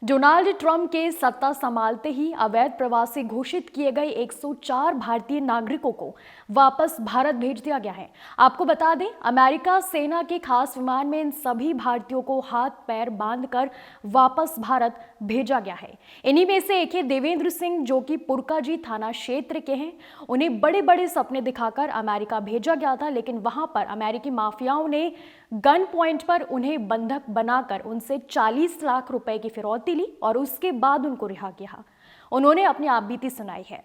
Donald Trump के सत्ता संभालते ही अवैध प्रवासी घोषित किए गए 104 भारतीय नागरिकों को वापस भारत भेज दिया गया है। आपको बता दें, अमेरिका सेना के खास विमान में इन सभी भारतीयों को हाथ पैर बांधकर वापस भारत भेजा गया है। इन्हीं में से एक है देवेंद्र सिंह, जो कि पुरकाजी थाना क्षेत्र के हैं। उन्हें बड़े बड़े सपने दिखाकर अमेरिका भेजा गया था, लेकिन वहां पर अमेरिकी माफियाओं ने गन पॉइंट पर उन्हें बंधक बनाकर उनसे 40 लाख रुपए की फिरौती ली और उसके बाद उनको रिहा किया। उन्होंने अपनी आपबीती सुनाई है।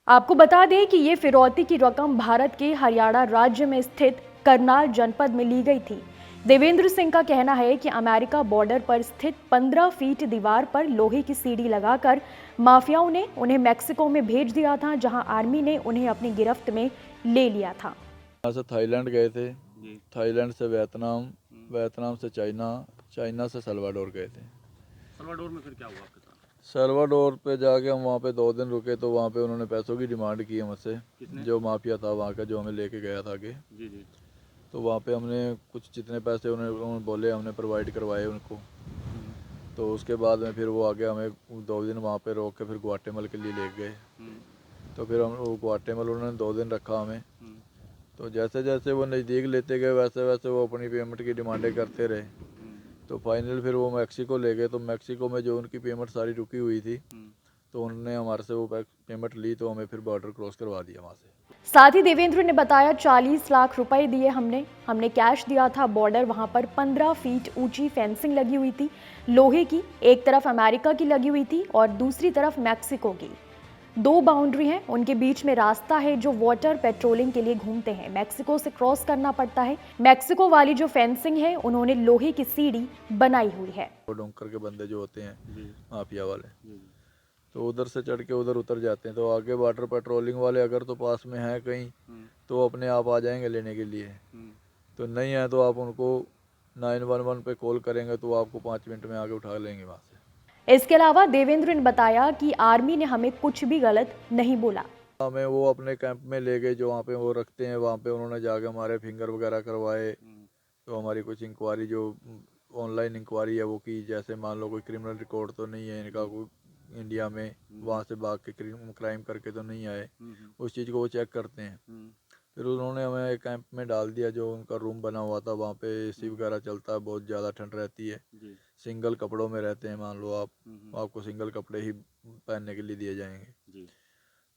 आपको बता दें कि ये फिरौती की रकम भारत के हरियाणा राज्य में स्थित करनाल जनपद में ली गई थी। देवेंद्र सिंह का कहना है कि अमेरिका बॉर्डर पर स्थित 15 फीट दीवार पर लोहे की सीढ़ी लगाकर माफियाओं ने उन्हें मैक्सिको में भेज दिया था, जहां आर्मी ने उन्हें अपनी गिरफ्त में ले लिया था। यहाँ से थाईलैंड गए थे, थाईलैंड से वियतनाम, वियतनाम से चाइना, चाइना से सल्वाडोर गए थे। सल्वाडोर में फिर क्या हुआ आपके साथ? सल्वाडोर पे जाके हम वहाँ पे 2 दिन रुके, तो वहाँ पे उन्होंने पैसों की डिमांड की हमसे, जो माफिया था वहाँ का, जो हमें लेके गया था आगे। जी। तो वहाँ पे हमने कुछ जितने पैसे उन्होंने बोले हमने प्रोवाइड करवाए उनको। तो उसके बाद में फिर वो आगे हमें 2 दिन वहाँ पे रोक के फिर ग्वाटेमल के लिए ले गए। तो फिर हम वो ग्वाटेमल उन्होंने 2 दिन रखा हमें। तो जैसे जैसे वो नज़दीक लेते गए वैसे वैसे वो अपनी पेमेंट की डिमांडें करते रहे। तो फाइनल फिर वो मैक्सिको ले गए। तो मैक्सिको में जो उनकी पेमेंट सारी रुकी हुई थी, तो उन्होंने हमारे से वो पेमेंट ली, तो हमें फिर बॉर्डर क्रॉस करवा दिया वहाँ से। साथ ही देवेंद्र ने बताया, 40 लाख रुपए दिए हमने कैश दिया था। बॉर्डर वहां पर 15 फीट ऊंची फेंसिंग लगी हुई थी, लोहे की। एक तरफ अमेरिका की लगी हुई थी और दूसरी तरफ मैक्सिको की। 2 बाउंड्री हैं, उनके बीच में रास्ता है जो वाटर पेट्रोलिंग के लिए घूमते हैं। मैक्सिको से क्रॉस करना पड़ता है। मैक्सिको वाली जो फेंसिंग है, उन्होंने लोहे की सीढ़ी बनाई हुई है। वो डोंकर के बंदे जो होते हैं माफिया वाले, तो उधर से चढ़ के उधर उतर जाते हैं। तो आगे वाटर पेट्रोलिंग वाले अगर तो पास में है कहीं, तो अपने आप आ जाएंगे लेने के लिए। तो नहीं है तो आप उनको 911 पे कॉल करेंगे, तो आपको 5 मिनट में आगे उठा लेंगे वहाँ से। इसके अलावा देवेंद्र ने बताया कि आर्मी ने हमें कुछ भी गलत नहीं बोला। हमें वो अपने कैंप में ले गए, जो वहाँ पे वो रखते हैं, वहाँ पे उन्होंने जाके हमारे फिंगर वगैरह करवाए। तो हमारी कुछ इंक्वायरी, जो ऑनलाइन इंक्वायरी है वो की, जैसे मान लो कोई क्रिमिनल रिकॉर्ड तो नहीं है इनका, कोई इंडिया में वहाँ से भाग के क्राइम करके तो नहीं आए, उस चीज़ को वो चेक करते हैं। फिर उन्होंने हमें एक कैंप में डाल दिया, जो उनका रूम बना हुआ था। वहाँ पे एसी वगैरह चलता है, बहुत ज़्यादा ठंड रहती है। सिंगल कपड़ों में रहते हैं, मान लो आप, आपको सिंगल कपड़े ही पहनने के लिए दिए जाएंगे।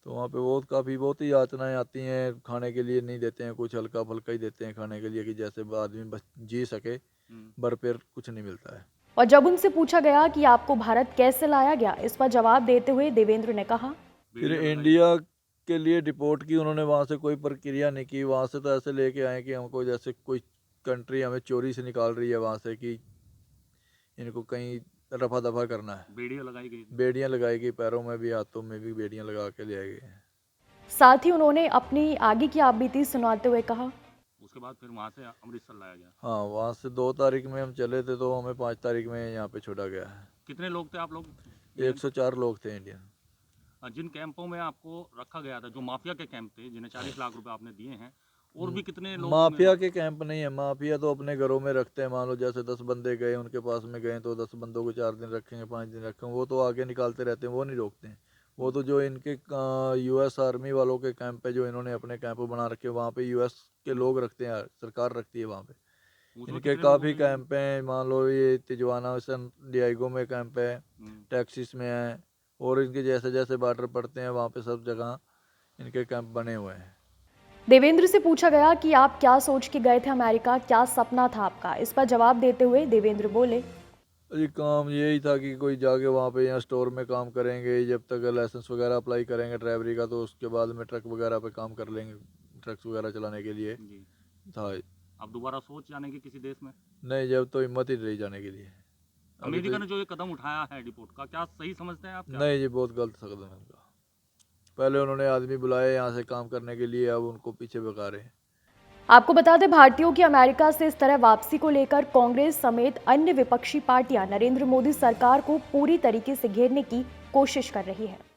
तो वहाँ पे बहुत ही यातनाएं आती हैं। खाने के लिए नहीं देते हैं, कुछ हल्का फुल्का ही देते हैं खाने के लिए, कि जैसे आदमी बस जी सके, भरपेट कुछ नहीं मिलता है। और जब उनसे पूछा गया कि आपको भारत कैसे लाया गया, इस पर जवाब देते हुए देवेंद्र ने कहा, फिर इंडिया के लिए डिपोर्ट की उन्होंने, वहाँ से कोई प्रक्रिया नहीं की। वहाँ से तो ऐसे लेके आए कि हमको जैसे कोई कंट्री हमें चोरी से निकाल रही है वहाँ से, कि इनको कहीं रफा दफा करना है। बेड़ियाँ लगाई गई, पैरों में भी हाथों में भी बेड़ियाँ लगा के ले आए गए। साथ ही उन्होंने अपनी आगे की आपबीती सुनाते हुए कहा, उसके बाद फिर वहाँ से अमृतसर लाया गया। हाँ, वहाँ से 2 तारीख में हम चले थे, तो हमें 5 तारीख में यहाँ पे छोड़ा गया है। कितने लोग थे आप लोग? 104 लोग थे इंडियन। जिन कैंपों में आपको रखा गया था, जो माफिया के कैंप थे, जिन्हें 40 लाख रुपए आपने दिए हैं, और भी कितने लोग? माफिया के कैंप नहीं है, माफिया तो अपने घरों में रखते हैं। मान लो जैसे 10 बंदे गए उनके पास में गए, तो 10 बंदों को 4 दिन रखेंगे, 5 दिन रखेंगे, वो तो आगे निकालते रहते हैं, वो नहीं रोकते हैं। वो तो जो इनके US आर्मी वालों के कैंप है, जो इन्होंने अपने कैंप बना रखे, वहाँ पे US के लोग रखते हैं, सरकार रखती है वहाँ पे। इनके काफ़ी कैंप हैं। मान लो ये तिजुआना, सन डिएगो में कैंप है, टेक्सास में है, और इनके जैसे जैसे बॉर्डर पड़ते हैं वहाँ पे सब जगह इनके कैंप बने हुए हैं। देवेंद्र से पूछा गया कि आप क्या सोच के गए थे अमेरिका, क्या सपना था आपका। इस पर जवाब देते हुए देवेंद्र बोले, जी काम यही था कि कोई जाके वहाँ पे यहाँ स्टोर में काम करेंगे, जब तक लाइसेंस वगैरह अप्लाई करेंगे ड्राइवरी का, तो उसके बाद में ट्रक वगैरह पे काम कर लेंगे, ट्रक्स वगैरह चलाने के लिए था। अब दोबारा सोच जाने की किसी देश में? नहीं, जब तो हिम्मत ही नहीं जाने के लिए। अमेरिका ने जो ये कदम उठाया है डिपोर्ट का, क्या सही समझते हैं आप? नहीं जी, बहुत गलत कदम है उनका। पहले उन्होंने आदमी बुलाए यहाँ से काम करने के लिए, अब उनको पीछे भगा रहे हैं। आपको बता दें, भारतीयों की अमेरिका से इस तरह वापसी को लेकर कांग्रेस समेत अन्य विपक्षी पार्टियां नरेंद्र मोदी सरकार को पूरी तरीके से घेरने की कोशिश कर रही है।